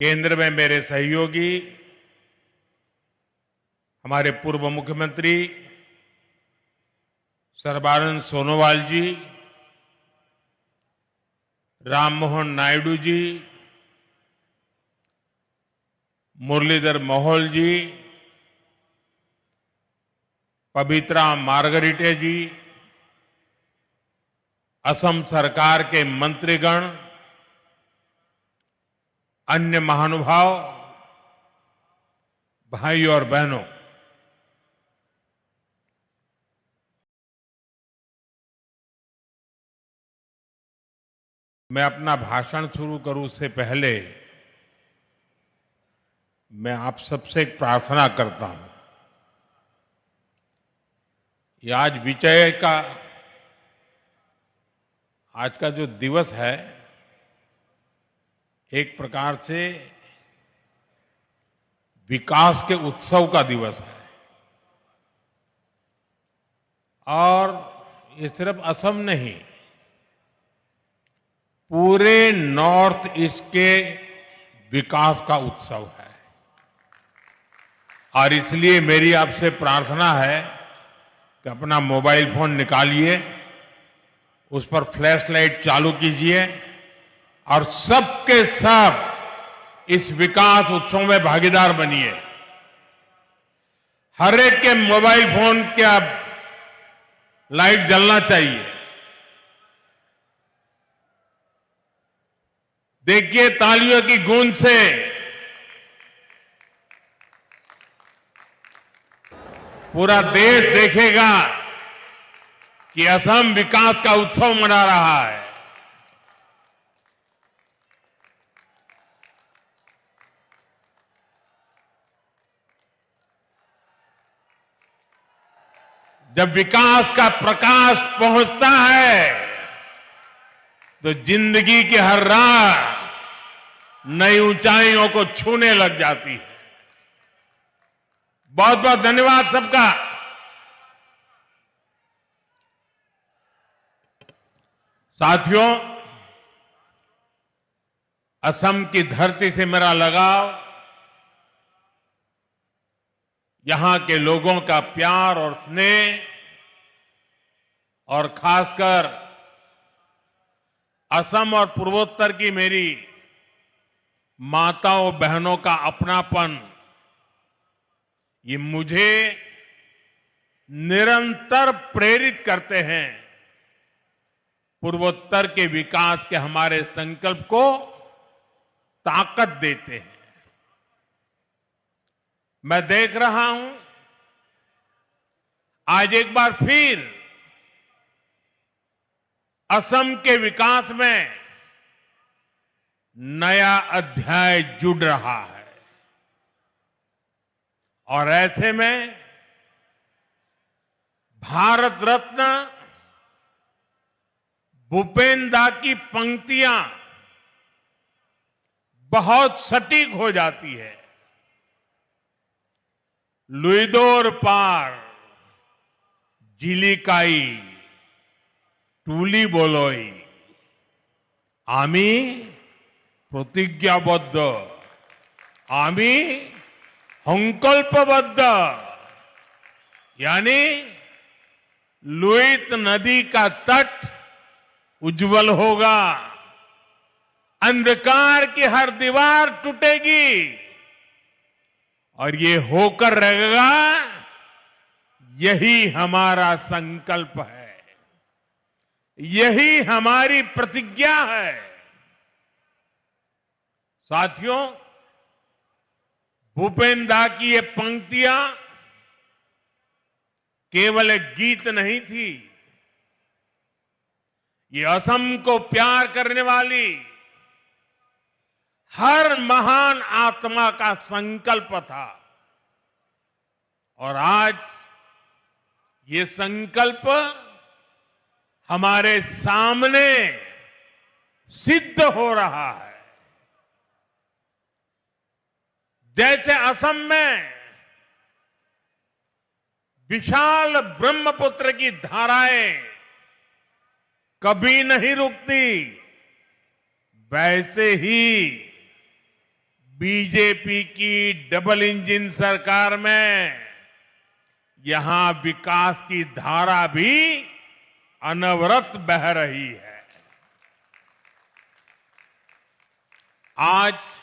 केंद्र में मेरे सहयोगी हमारे पूर्व मुख्यमंत्री सर्बानंद सोनोवाल जी, राममोहन नायडू जी, मुरलीधर मोहोल जी, पवित्रा मार्गरेटे जी, असम सरकार के मंत्रीगण, अन्य महानुभाव, भाई और बहनों, मैं अपना भाषण शुरू करूं उससे पहले मैं आप सबसे एक प्रार्थना करता हूं। ये आज विजय का आज का जो दिवस है एक प्रकार से विकास के उत्सव का दिवस है और ये सिर्फ असम नहीं, पूरे नॉर्थ ईस्ट के विकास का उत्सव है। और इसलिए मेरी आपसे प्रार्थना है कि अपना मोबाइल फोन निकालिए, उस पर फ्लैश लाइट चालू कीजिए और सबके सब इस विकास उत्सव में भागीदार बनिए। हर एक के मोबाइल फोन का लाइट जलना चाहिए। देखिए तालियों की गूंज से पूरा देश देखेगा कि असम विकास का उत्सव मना रहा है। जब विकास का प्रकाश पहुंचता है तो जिंदगी की हर राह नई ऊंचाइयों को छूने लग जाती है। बहुत बहुत धन्यवाद सबका। साथियों, असम की धरती से मेरा लगाव, यहां के लोगों का प्यार और स्नेह और खासकर असम और पूर्वोत्तर की मेरी माताओं बहनों का अपनापन, ये मुझे निरंतर प्रेरित करते हैं, पूर्वोत्तर के विकास के हमारे संकल्प को ताकत देते हैं। मैं देख रहा हूं आज एक बार फिर असम के विकास में नया अध्याय जुड़ रहा है और ऐसे में भारत रत्न भूपेन दा की पंक्तियां बहुत सटीक हो जाती है। लुइदोर पार जिलिकाई टूली बोलोई आमी प्रतिज्ञाबद्ध आमी संकल्पबद्ध, यानी लुइत नदी का तट उज्जवल होगा, अंधकार की हर दीवार टूटेगी और ये होकर रहेगा, यही हमारा संकल्प है, यही हमारी प्रतिज्ञा है। साथियों, भूपेन दा की ये पंक्तियां केवल एक गीत नहीं थी, ये असम को प्यार करने वाली हर महान आत्मा का संकल्प था। और आज ये संकल्प हमारे सामने सिद्ध हो रहा है। जैसे असम में विशाल ब्रह्मपुत्र की धाराएं कभी नहीं रुकती, वैसे ही बीजेपी की डबल इंजन सरकार में यहां विकास की धारा भी अनवरत बह रही है। आज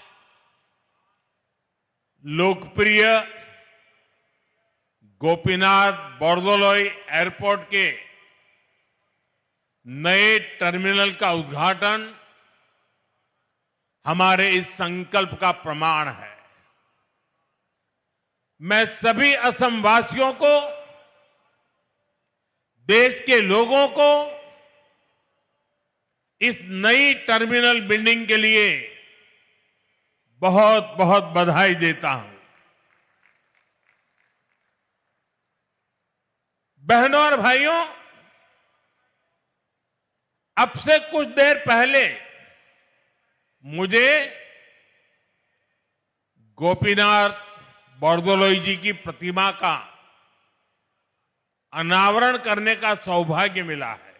लोकप्रिय गोपीनाथ बोरदोलोई एयरपोर्ट के नए टर्मिनल का उद्घाटन हमारे इस संकल्प का प्रमाण है। मैं सभी असम वासियों को, देश के लोगों को इस नई टर्मिनल बिल्डिंग के लिए बहुत बहुत बधाई देता हूं। बहनों और भाइयों, अब से कुछ देर पहले मुझे गोपीनाथ बोरदोलोई जी की प्रतिमा का अनावरण करने का सौभाग्य मिला है।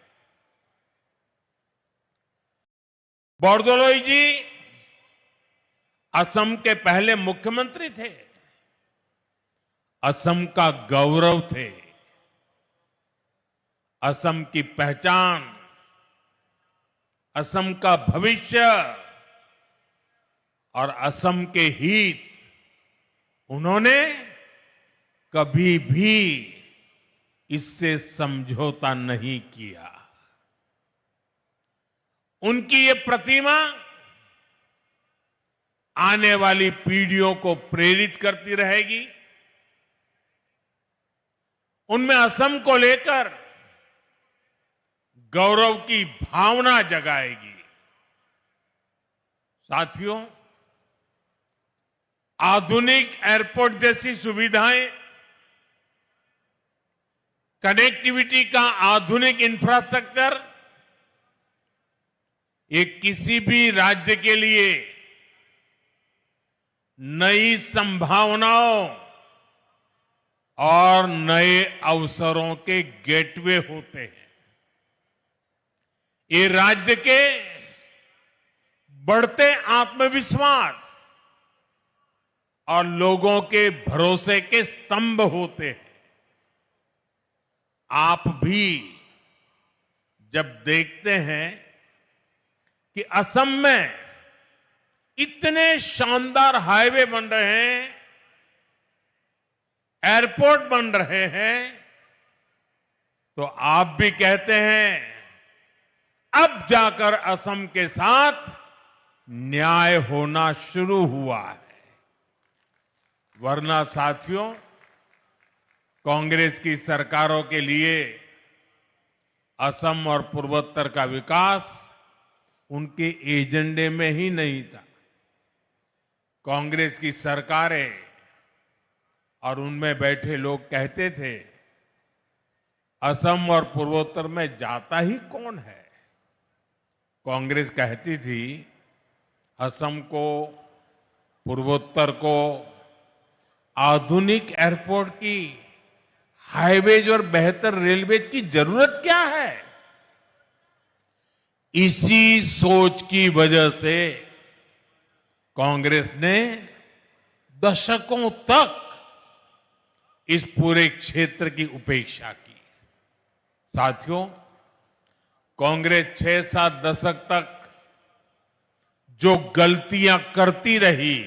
बोरदोलोई जी असम के पहले मुख्यमंत्री थे, असम का गौरव थे, असम की पहचान, असम का भविष्य और असम के हित उन्होंने कभी भी इससे समझौता नहीं किया। उनकी ये प्रतिमा आने वाली पीढ़ियों को प्रेरित करती रहेगी, उनमें असम को लेकर गौरव की भावना जगाएगी। साथियों, आधुनिक एयरपोर्ट जैसी सुविधाएं, कनेक्टिविटी का आधुनिक इंफ्रास्ट्रक्चर, ये किसी भी राज्य के लिए नई संभावनाओं और नए अवसरों के गेटवे होते हैं। ये राज्य के बढ़ते आत्मविश्वास और लोगों के भरोसे के स्तंभ होते हैं। आप भी जब देखते हैं कि असम में इतने शानदार हाईवे बन रहे हैं, एयरपोर्ट बन रहे हैं, तो आप भी कहते हैं अब जाकर असम के साथ न्याय होना शुरू हुआ है। वरना साथियों, कांग्रेस की सरकारों के लिए असम और पूर्वोत्तर का विकास उनके एजेंडे में ही नहीं था। कांग्रेस की सरकारें और उनमें बैठे लोग कहते थे, असम और पूर्वोत्तर में जाता ही कौन है। कांग्रेस कहती थी असम को, पूर्वोत्तर को आधुनिक एयरपोर्ट की, हाईवेज और बेहतर रेलवेज की जरूरत क्या है। इसी सोच की वजह से कांग्रेस ने दशकों तक इस पूरे क्षेत्र की उपेक्षा की। साथियों, कांग्रेस 6-7 दशक तक जो गलतियां करती रही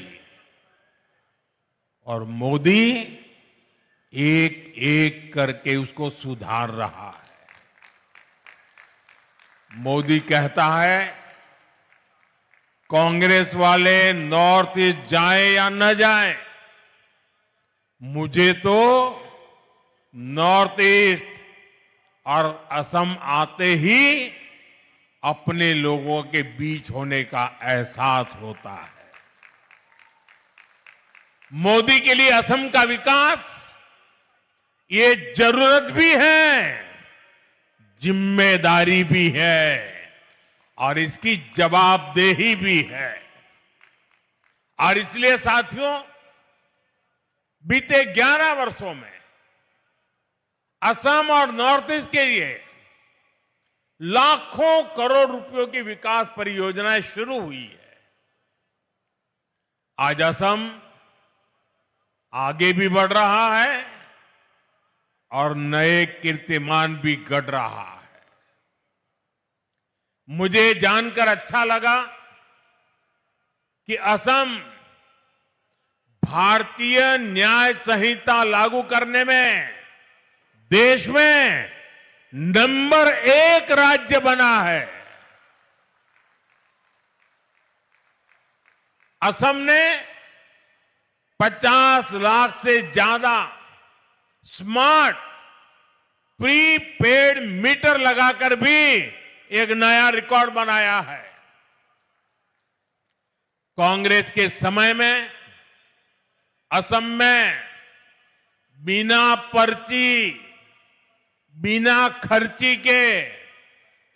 और मोदी एक एक करके उसको सुधार रहा है। मोदी कहता है, कांग्रेस वाले नॉर्थ ईस्ट जाए या न जाए, मुझे तो नॉर्थ ईस्ट और असम आते ही अपने लोगों के बीच होने का एहसास होता है। मोदी के लिए असम का विकास ये जरूरत भी है, जिम्मेदारी भी है और इसकी जवाबदेही भी है। और इसलिए साथियों, बीते 11 वर्षों में असम और नॉर्थ ईस्ट के लिए लाखों करोड़ रुपयों की विकास परियोजनाएं शुरू हुई है। आज असम आगे भी बढ़ रहा है और नए कीर्तिमान भी गढ़ रहा है। मुझे जानकर अच्छा लगा कि असम भारतीय न्याय संहिता लागू करने में देश में नंबर 1 राज्य बना है। असम ने 50 लाख से ज्यादा स्मार्ट प्रीपेड मीटर लगाकर भी एक नया रिकॉर्ड बनाया है। कांग्रेस के समय में असम में बिना पर्ची, बिना खर्ची के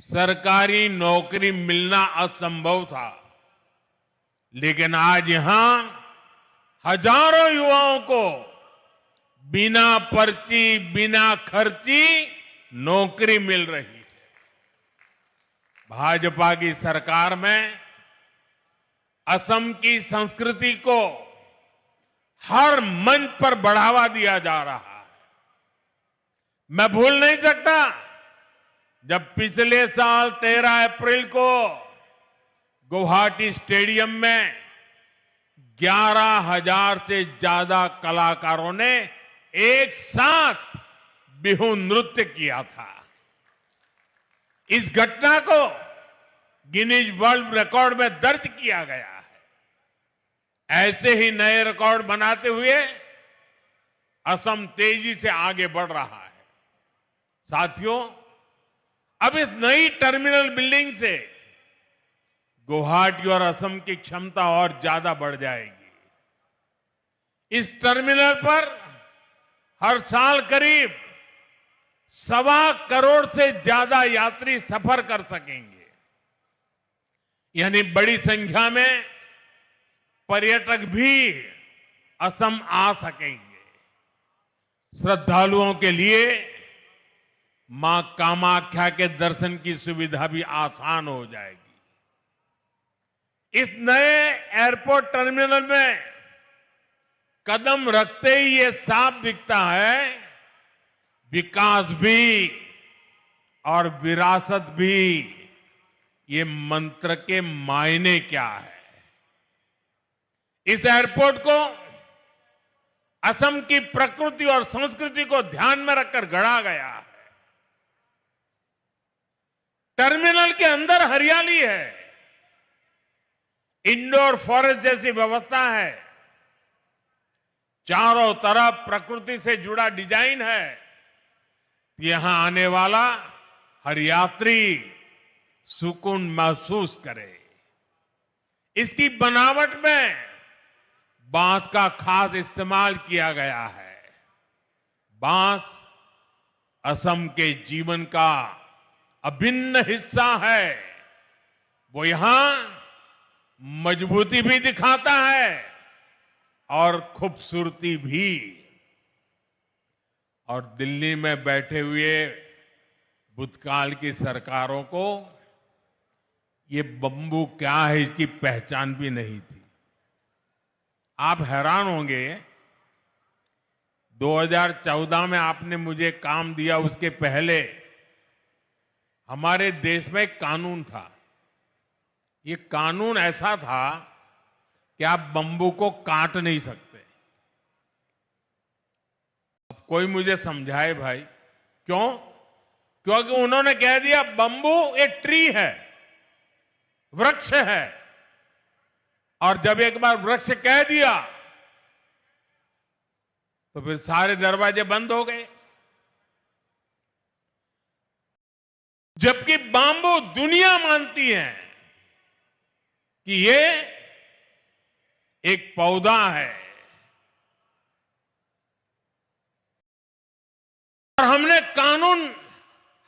सरकारी नौकरी मिलना असंभव था, लेकिन आज यहां हजारों युवाओं को बिना पर्ची, बिना खर्ची नौकरी मिल रही है। भाजपा की सरकार में असम की संस्कृति को हर मंच पर बढ़ावा दिया जा रहा है। मैं भूल नहीं सकता जब पिछले साल 13 अप्रैल को गुवाहाटी स्टेडियम में 11,000 से ज्यादा कलाकारों ने एक साथ बिहू नृत्य किया था। इस घटना को गिनीज वर्ल्ड रिकॉर्ड में दर्ज किया गया है। ऐसे ही नए रिकॉर्ड बनाते हुए असम तेजी से आगे बढ़ रहा है। साथियों, अब इस नई टर्मिनल बिल्डिंग से गुवाहाटी और असम की क्षमता और ज्यादा बढ़ जाएगी। इस टर्मिनल पर हर साल करीब 1.25 करोड़ से ज्यादा यात्री सफर कर सकेंगे, यानी बड़ी संख्या में पर्यटक भी असम आ सकेंगे। श्रद्धालुओं के लिए मां कामाख्या के दर्शन की सुविधा भी आसान हो जाएगी। इस नए एयरपोर्ट टर्मिनल में कदम रखते ही ये साफ दिखता है विकास भी और विरासत भी, ये मंत्र के मायने क्या है। इस एयरपोर्ट को असम की प्रकृति और संस्कृति को ध्यान में रखकर गढ़ा गया है। टर्मिनल के अंदर हरियाली है, इंडोर फॉरेस्ट जैसी व्यवस्था है, चारों तरफ प्रकृति से जुड़ा डिजाइन है। यहां आने वाला हर यात्री सुकून महसूस करे। इसकी बनावट में बांस का खास इस्तेमाल किया गया है। बांस असम के जीवन का अभिन्न हिस्सा है। वो यहां मजबूती भी दिखाता है और खूबसूरती भी। और दिल्ली में बैठे हुए भूतकाल की सरकारों को ये बंबू क्या है इसकी पहचान भी नहीं थी। आप हैरान होंगे, 2014 में आपने मुझे काम दिया, उसके पहले हमारे देश में एक कानून था। ये कानून ऐसा था कि आप बंबू को काट नहीं सकते। अब कोई मुझे समझाए भाई, क्यों? क्योंकि उन्होंने कह दिया बंबू एक ट्री है, वृक्ष है, और जब एक बार वृक्ष कह दिया तो फिर सारे दरवाजे बंद हो गए। जबकि बांबू दुनिया मानती है कि ये एक पौधा है। और हमने कानून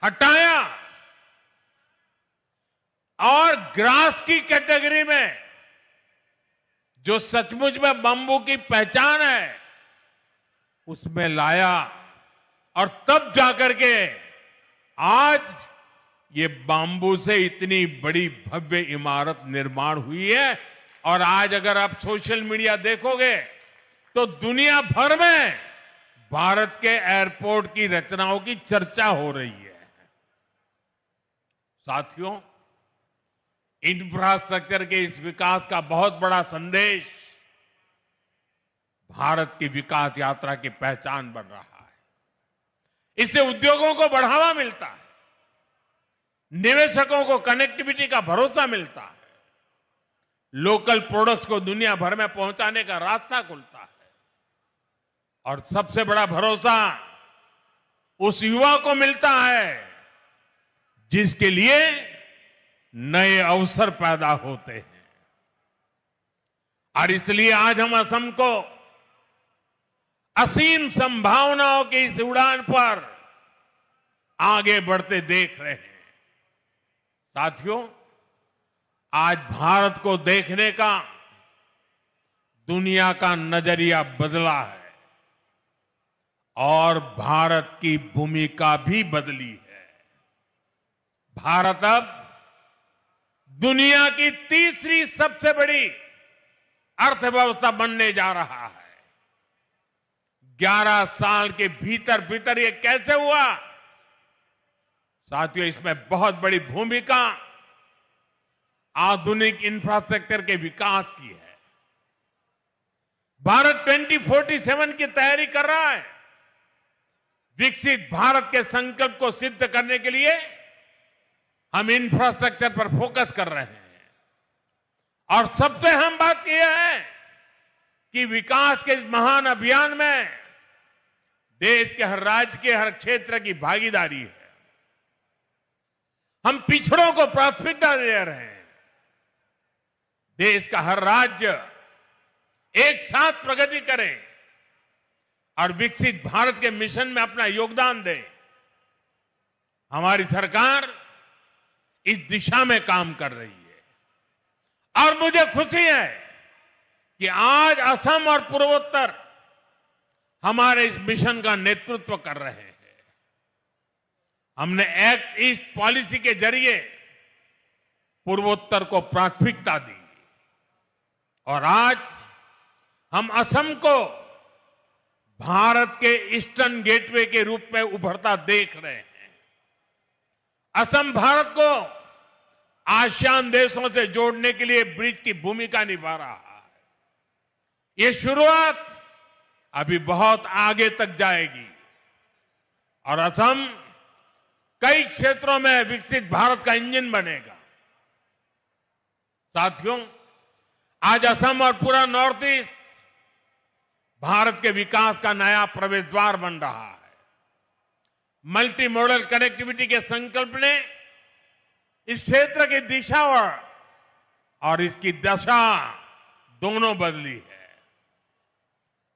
हटाया और ग्रास की कैटेगरी में जो सचमुच में बंबू की पहचान है उसमें लाया, और तब जाकर के आज ये बांबू से इतनी बड़ी भव्य इमारत निर्माण हुई है। और आज अगर आप सोशल मीडिया देखोगे तो दुनिया भर में भारत के एयरपोर्ट की रचनाओं की चर्चा हो रही है। साथियों, इंफ्रास्ट्रक्चर के इस विकास का बहुत बड़ा संदेश भारत की विकास यात्रा की पहचान बन रहा है। इससे उद्योगों को बढ़ावा मिलता है, निवेशकों को कनेक्टिविटी का भरोसा मिलता है, लोकल प्रोडक्ट्स को दुनिया भर में पहुंचाने का रास्ता खुलता है और सबसे बड़ा भरोसा उस युवा को मिलता है जिसके लिए नए अवसर पैदा होते हैं। और इसलिए आज हम असम को असीम संभावनाओं की इस उड़ान पर आगे बढ़ते देख रहे हैं। साथियों, आज भारत को देखने का दुनिया का नजरिया बदला है और भारत की भूमिका भी बदली है। भारत अब दुनिया की तीसरी सबसे बड़ी अर्थव्यवस्था बनने जा रहा है। 11 साल के भीतर भीतर ये कैसे हुआ? साथियों, इसमें बहुत बड़ी भूमिका आधुनिक इंफ्रास्ट्रक्चर के विकास की है। भारत 2047 की तैयारी कर रहा है। विकसित भारत के संकल्प को सिद्ध करने के लिए हम इंफ्रास्ट्रक्चर पर फोकस कर रहे हैं और सबसे अहम बात यह है कि विकास के इस महान अभियान में देश के हर राज्य के हर क्षेत्र की भागीदारी है। हम पिछड़ों को प्राथमिकता दे रहे हैं। देश का हर राज्य एक साथ प्रगति करे और विकसित भारत के मिशन में अपना योगदान दे। हमारी सरकार इस दिशा में काम कर रही है और मुझे खुशी है कि आज असम और पूर्वोत्तर हमारे इस मिशन का नेतृत्व कर रहे हैं। हमने एक्ट ईस्ट पॉलिसी के जरिए पूर्वोत्तर को प्राथमिकता दी और आज हम असम को भारत के ईस्टर्न गेटवे के रूप में उभरता देख रहे हैं। असम भारत को आसियान देशों से जोड़ने के लिए ब्रिज की भूमिका निभा रहा है। ये शुरुआत अभी बहुत आगे तक जाएगी और असम कई क्षेत्रों में विकसित भारत का इंजन बनेगा। साथियों, आज असम और पूरा नॉर्थ ईस्ट भारत के विकास का नया प्रवेश द्वार बन रहा है। मल्टी मॉडल कनेक्टिविटी के संकल्प ने इस क्षेत्र की दिशा और इसकी दशा दोनों बदली है।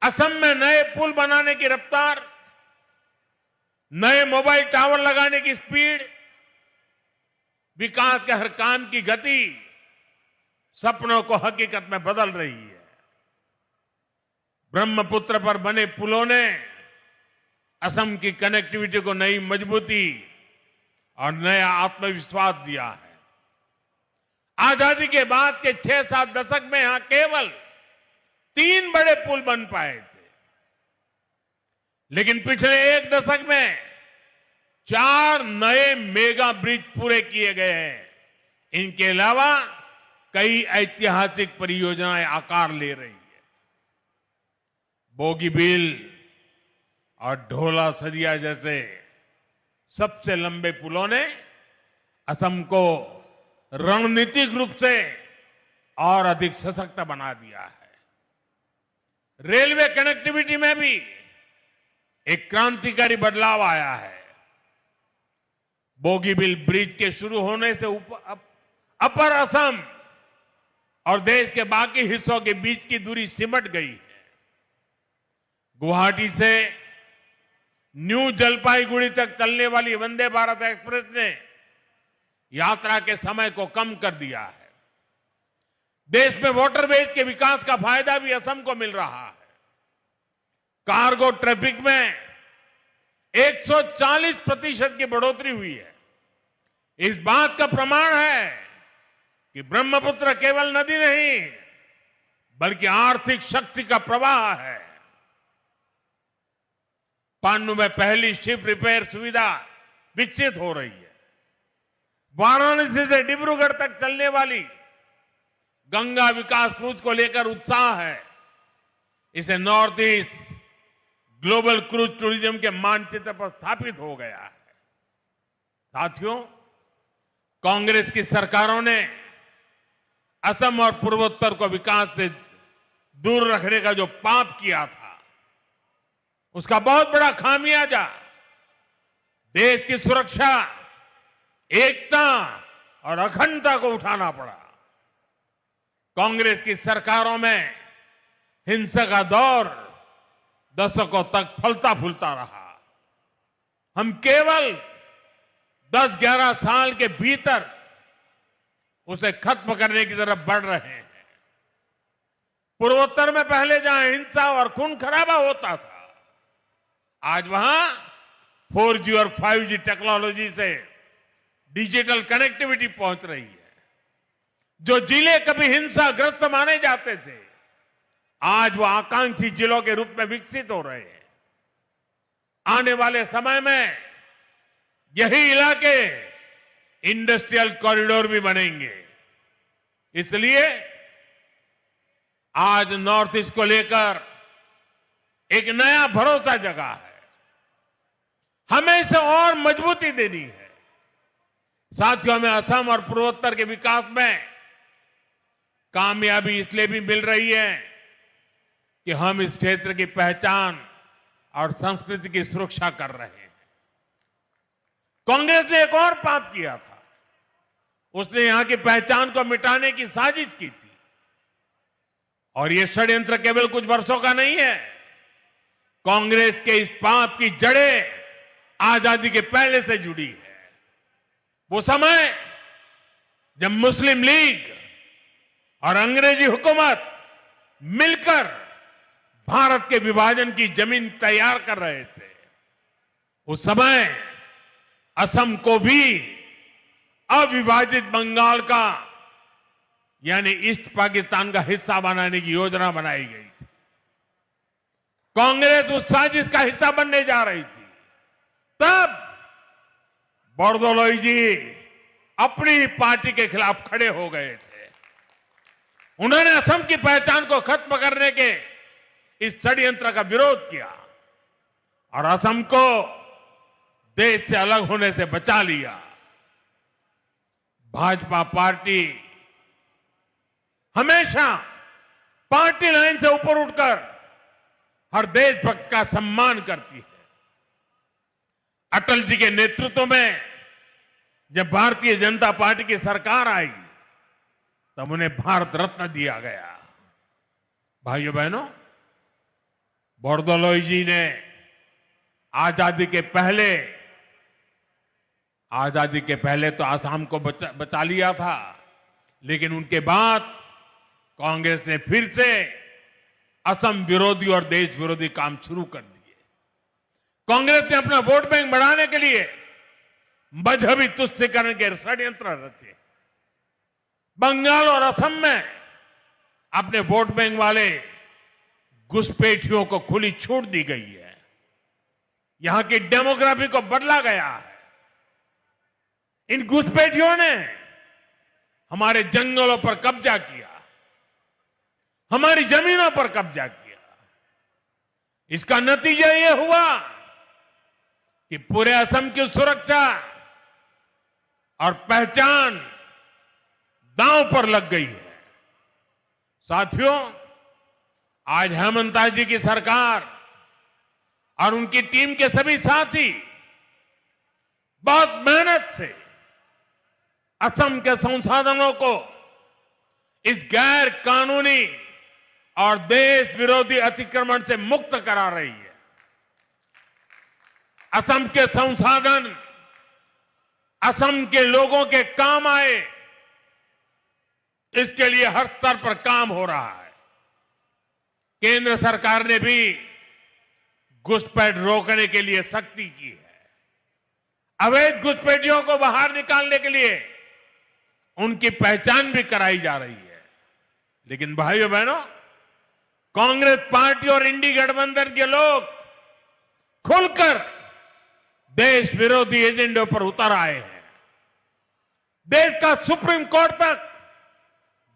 असम में नए पुल बनाने की रफ्तार, नए मोबाइल टावर लगाने की स्पीड, विकास के हर काम की गति सपनों को हकीकत में बदल रही है। ब्रह्मपुत्र पर बने पुलों ने असम की कनेक्टिविटी को नई मजबूती और नया आत्मविश्वास दिया है। आजादी के बाद के 6-7 दशक में यहां केवल 3 बड़े पुल बन पाए थे, लेकिन पिछले 1 दशक में 4 नए मेगा ब्रिज पूरे किए गए हैं। इनके अलावा कई ऐतिहासिक परियोजनाएं आकार ले रही है। बोगीबील और ढोला सदिया जैसे सबसे लंबे पुलों ने असम को रणनीतिक रूप से और अधिक सशक्त बना दिया है। रेलवे कनेक्टिविटी में भी एक क्रांतिकारी बदलाव आया है। बोगीबील ब्रिज के शुरू होने से अपर असम और देश के बाकी हिस्सों के बीच की दूरी सिमट गई है। गुवाहाटी से न्यू जलपाईगुड़ी तक चलने वाली वंदे भारत एक्सप्रेस ने यात्रा के समय को कम कर दिया है। देश में वाटरवेज के विकास का फायदा भी असम को मिल रहा है। कार्गो ट्रैफिक में 140% की बढ़ोतरी हुई है। इस बात का प्रमाण है कि ब्रह्मपुत्र केवल नदी नहीं, बल्कि आर्थिक शक्ति का प्रवाह है। पान्नू में पहली शिप रिपेयर सुविधा विकसित हो रही है। वाराणसी से डिब्रूगढ़ तक चलने वाली गंगा विकास क्रूज को लेकर उत्साह है। इसे north east global cruise tourism के मानचित्र पर स्थापित हो गया है। साथियों, कांग्रेस की सरकारों ने असम और पूर्वोत्तर को विकास से दूर रखने का जो पाप किया था, उसका बहुत बड़ा खामियाजा देश की सुरक्षा, एकता और अखंडता को उठाना पड़ा। कांग्रेस की सरकारों में हिंसा का दौर दशकों तक फलता फूलता रहा। हम केवल 10-11 साल के भीतर उसे खत्म करने की तरफ बढ़ रहे हैं। पूर्वोत्तर में पहले जहां हिंसा और खून खराबा होता था, आज वहां 4G और 5G टेक्नोलॉजी से डिजिटल कनेक्टिविटी पहुंच रही है। जो जिले कभी हिंसाग्रस्त माने जाते थे, आज वो आकांक्षी जिलों के रूप में विकसित हो रहे हैं। आने वाले समय में यही इलाके इंडस्ट्रियल कॉरिडोर भी बनेंगे। इसलिए आज नॉर्थ ईस्ट को लेकर एक नया भरोसा जगा है। हमें इसे और मजबूती देनी है। साथियों, हमें असम और पूर्वोत्तर के विकास में कामयाबी इसलिए भी मिल रही है कि हम इस क्षेत्र की पहचान और संस्कृति की सुरक्षा कर रहे हैं। कांग्रेस ने एक और पाप किया था। उसने यहां की पहचान को मिटाने की साजिश की थी। और यह षड्यंत्र केवल कुछ वर्षों का नहीं है। कांग्रेस के इस पाप की जड़ें आजादी के पहले से जुड़ी है। वो समय जब मुस्लिम लीग और अंग्रेजी हुकूमत मिलकर भारत के विभाजन की जमीन तैयार कर रहे थे, उस समय असम को भी अविभाजित बंगाल का यानी ईस्ट पाकिस्तान का हिस्सा बनाने की योजना बनाई गई थी। कांग्रेस उस साजिश का हिस्सा बनने जा रही थी। तब बोरदोलोई जी अपनी ही पार्टी के खिलाफ खड़े हो गए थे। उन्होंने असम की पहचान को खत्म करने के इस षड्यंत्र का विरोध किया और असम को देश से अलग होने से बचा लिया। भाजपा पार्टी हमेशा पार्टी लाइन से ऊपर उठकर हर देशभक्त का सम्मान करती है। अटल जी के नेतृत्व में जब भारतीय जनता पार्टी की सरकार आई, तब उन्हें भारत रत्न दिया गया। भाइयों बहनों, बोरदोलोई जी ने आजादी के पहले तो आसाम को बचा लिया था, लेकिन उनके बाद कांग्रेस ने फिर से असम विरोधी और देश विरोधी काम शुरू कर दिए। कांग्रेस ने अपना वोट बैंक बढ़ाने के लिए मजहबी तुष्टीकरण के षड्यंत्र रचे। बंगाल और असम में अपने वोट बैंक वाले घुसपैठियों को खुली छूट दी गई है। यहां की डेमोग्राफी को बदला गया है। इन घुसपैठियों ने हमारे जंगलों पर कब्जा किया, हमारी जमीनों पर कब्जा किया। इसका नतीजा यह हुआ कि पूरे असम की सुरक्षा और पहचान दांव पर लग गई है। साथियों, आज हेमंता जी की सरकार और उनकी टीम के सभी साथी बहुत मेहनत से असम के संसाधनों को इस गैर कानूनी और देश विरोधी अतिक्रमण से मुक्त करा रही है। असम के संसाधन असम के लोगों के काम आए, इसके लिए हर स्तर पर काम हो रहा है। केंद्र सरकार ने भी घुसपैठ रोकने के लिए सख्ती की है। अवैध घुसपैठियों को बाहर निकालने के लिए उनकी पहचान भी कराई जा रही है। लेकिन भाइयों बहनों, कांग्रेस पार्टी और इंडी गठबंधन के लोग खुलकर देश विरोधी एजेंडे पर उतर आए हैं। देश का सुप्रीम कोर्ट तक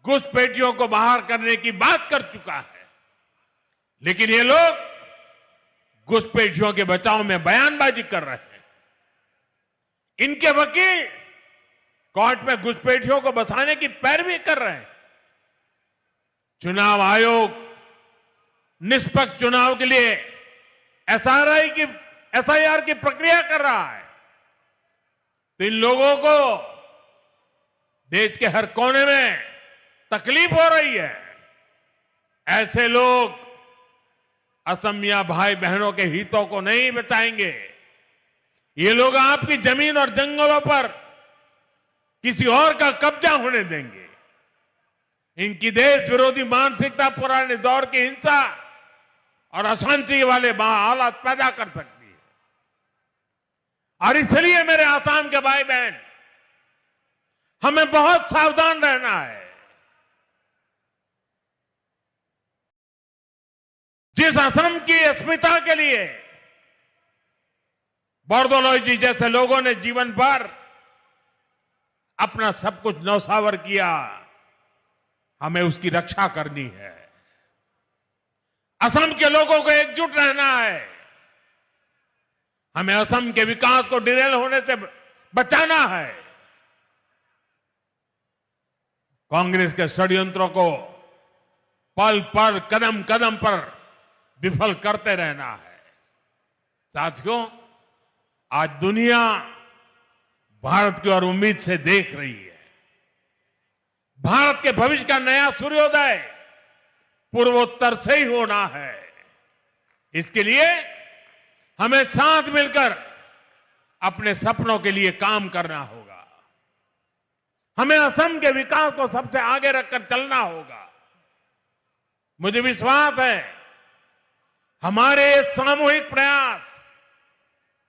घुसपैठियों को बाहर करने की बात कर चुका है, लेकिन ये लोग घुसपैठियों के बचाव में बयानबाजी कर रहे हैं। इनके वकील कोर्ट में घुसपैठियों को बचाने की पैरवी कर रहे हैं। चुनाव आयोग निष्पक्ष चुनाव के लिए एसआईआर की प्रक्रिया कर रहा है, तो इन लोगों को देश के हर कोने में तकलीफ हो रही है। ऐसे लोग असमिया भाई बहनों के हितों को नहीं बचाएंगे। ये लोग आपकी जमीन और जंगलों पर किसी और का कब्जा होने देंगे। इनकी देश विरोधी मानसिकता पुराने दौर की हिंसा और अशांति वाले हालात पैदा कर सकती है। और इसलिए मेरे आसाम के भाई बहन, हमें बहुत सावधान रहना है। जिस असम की अस्मिता के लिए बोरदोलोई जी जैसे लोगों ने जीवन भर अपना सब कुछ न्यौछावर किया, हमें उसकी रक्षा करनी है। असम के लोगों को एकजुट रहना है। हमें असम के विकास को डिरेल होने से बचाना है। कांग्रेस के षड्यंत्रों को पल पल कदम कदम पर विफल करते रहना है। साथियों, आज दुनिया भारत की ओर उम्मीद से देख रही है। भारत के भविष्य का नया सूर्योदय पूर्वोत्तर से ही होना है। इसके लिए हमें साथ मिलकर अपने सपनों के लिए काम करना होगा। हमें असम के विकास को सबसे आगे रखकर चलना होगा। मुझे विश्वास है हमारे सामूहिक प्रयास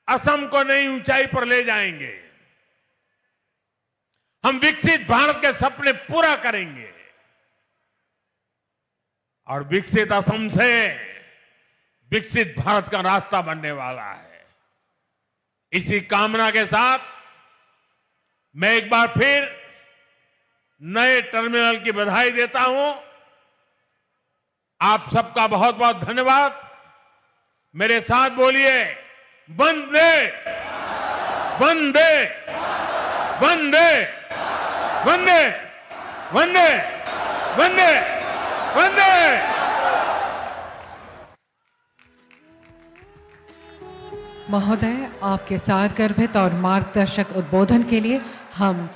असम को नई ऊंचाई पर ले जाएंगे। हम विकसित भारत के सपने पूरा करेंगे और विकसित असम से विकसित भारत का रास्ता बनने वाला है। इसी कामना के साथ मैं एक बार फिर नए टर्मिनल की बधाई देता हूं। आप सबका बहुत बहुत धन्यवाद। मेरे साथ बोलिए, वंदे वंदे वंदे वंदे वंदे वंदे वंदे। महोदय, आपके साथ गर्भित और मार्गदर्शक उद्बोधन के लिए हम